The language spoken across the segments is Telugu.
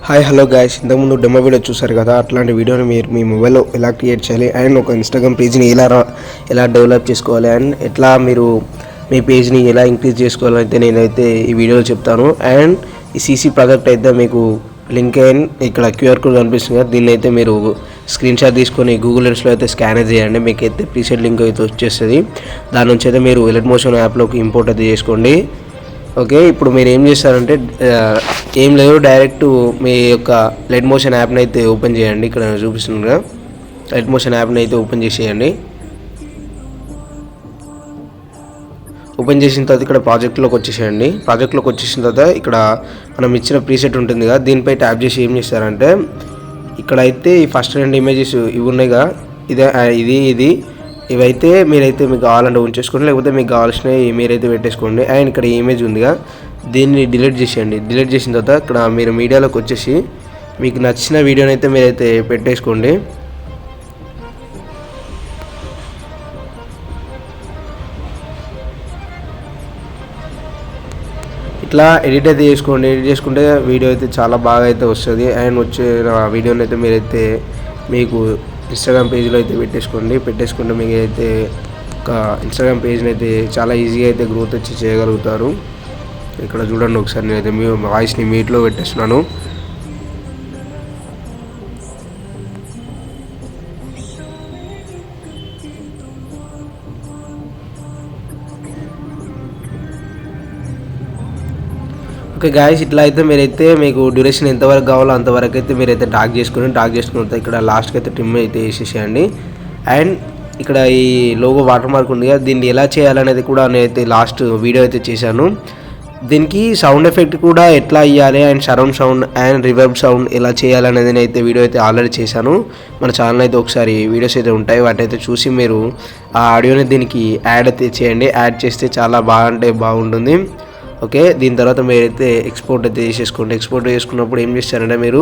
హాయ్ హలో గైస్, ఇంతకుముందు డెమో వీడియో చూసారు కదా, అట్లాంటి వీడియోని మీరు మీ మొబైల్లో ఎలా క్రియేట్ చేయాలి అండ్ ఒక ఇన్స్టాగ్రామ్ పేజ్ని ఎలా డెవలప్ చేసుకోవాలి అండ్ ఎట్లా మీరు మీ పేజ్ని ఎలా ఇంక్రీజ్ చేసుకోవాలని అయితే నేనైతే ఈ వీడియోలో చెప్తాను. అండ్ ఈ సీసీ ప్రాజెక్ట్ అయితే మీకు లింక్ అయిన ఇక్కడ క్యూఆర్ కోడ్ కనిపిస్తుంది కదా, దీన్ని అయితే మీరు స్క్రీన్ షాట్ తీసుకొని గూగుల్ లెన్స్లో అయితే స్కాన్ చేయండి. మీకు అయితే ప్రీసెట్ లింక్ అయితే వచ్చేస్తుంది. దాని నుంచి అయితే మీరు ఎలర్ట్ మోషన్ యాప్లోకి ఇంపోర్ట్ అయితే చేసుకోండి. ఓకే, ఇప్పుడు మీరు ఏం చేస్తారంటే ఏం లేదు, డైరెక్ట్ మీ యొక్క లెట్ మోషన్ యాప్ని అయితే ఓపెన్ చేయండి. ఇక్కడ చూపిస్తుంది కదా, లెట్ మోషన్ యాప్ని అయితే ఓపెన్ చేసేయండి. ఓపెన్ చేసిన తర్వాత ఇక్కడ ప్రాజెక్ట్లోకి వచ్చేసేయండి. ప్రాజెక్ట్లోకి వచ్చేసిన తర్వాత ఇక్కడ మనం ఇచ్చిన ప్రీసెట్ ఉంటుంది కదా, దీనిపై ట్యాప్ చేసి ఏం చేస్తారంటే ఇక్కడైతే ఈ ఫస్ట్ 2 ఇమేజెస్ ఇవి ఉన్నాయి కదా, ఇది ఇవైతే మీరైతే మీకు కావాలంటే ఉంచేసుకోండి, లేకపోతే మీకు కావాల్సినవి మీరైతే పెట్టేసుకోండి. అండ్ ఇక్కడ ఇమేజ్ ఉందిగా, దీన్ని డిలీట్ చేసేయండి. డిలీట్ చేసిన తర్వాత ఇక్కడ మీరు మీడియాలోకి వచ్చేసి మీకు నచ్చిన వీడియోని అయితే మీరైతే పెట్టేసుకోండి. ఇట్లా ఎడిట్ అయితే చేసుకోండి. ఎడిట్ చేసుకుంటే వీడియో అయితే చాలా బాగా అయితే వస్తుంది. అండ్ వచ్చే వీడియోని అయితే మీరైతే మీకు ఇన్స్టాగ్రామ్ పేజ్లో అయితే పెట్టేసుకుంటే మీకు అయితే ఒక ఇన్స్టాగ్రామ్ పేజ్ని అయితే చాలా ఈజీగా అయితే గ్రోత్ వచ్చి చేయగలుగుతారు. ఇక్కడ చూడండి ఒకసారి, నేనైతే మీ వాయిస్ని మీట్లో పెట్టేస్తున్నాను. ఓకే గాయస్, ఇట్లా అయితే మీరైతే మీకు డ్యూరేషన్ ఎంతవరకు కావాలో అంతవరకు అయితే మీరైతే డ్రాగ్ చేసుకుని ఇక్కడ లాస్ట్కి అయితే ట్రిమ్ అయితే వేసేసేయండి. అండ్ ఇక్కడ ఈ లోగో వాటర్ మార్క్ ఉంది కదా, దీన్ని ఎలా చేయాలనేది కూడా నేనైతే లాస్ట్ వీడియో అయితే చేశాను. దీనికి సౌండ్ ఎఫెక్ట్ కూడా ఎట్లా ఇవ్వాలి and surround sound and reverb sound ఎలా చేయాలనేది అయితే వీడియో అయితే ఆల్రెడీ చేశాను. మన ఛానల్ అయితే ఒకసారి వీడియోస్ అయితే ఉంటాయి, వాటైతే చూసి మీరు ఆ ఆడియోని దీనికి యాడ్ అయితే చేయండి. యాడ్ చేస్తే చాలా బాగుంటుంది. ఓకే, దీని తర్వాత మీరైతే ఎక్స్పోర్ట్ అయితే చేసేసుకోండి. ఎక్స్పోర్ట్ చేసుకున్నప్పుడు ఏం చేస్తారంటే మీరు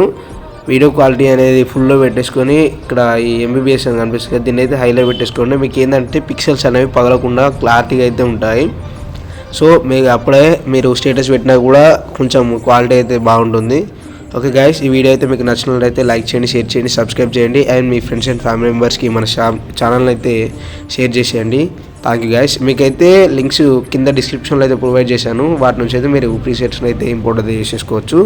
వీడియో క్వాలిటీ అనేది ఫుల్లో పెట్టేసుకొని ఇక్కడ ఈ MBPS అని కనిపిస్తుంది, దీన్ని అయితే హైలో పెట్టేసుకోండి. మీకు ఏంటంటే పిక్సెల్స్ అనేవి పగలకుండా క్లారిటీగా అయితే ఉంటాయి. సో మీకు అప్పుడే మీరు స్టేటస్ పెట్టినా కూడా కొంచెం క్వాలిటీ అయితే బాగుంటుంది. ఓకే గైస్, ఈ వీడియో అయితే మీకు నచ్చినట్లయితే లైక్ చేయండి, షేర్ చేయండి, సబ్స్క్రైబ్ చేయండి. And me friends and family మెంబర్స్కి మన ఛానల్ని అయితే షేర్ చేసేయండి. Thank you guys. మీకైతే లింక్స్ కింద డిస్క్రిప్షన్లో అయితే ప్రొవైడ్ చేశాను, వాటి నుంచి అయితే మీరు ప్రీసెట్స్ని అయితే ఇంపోర్ట్ అయితే చేసేసుకోవచ్చు.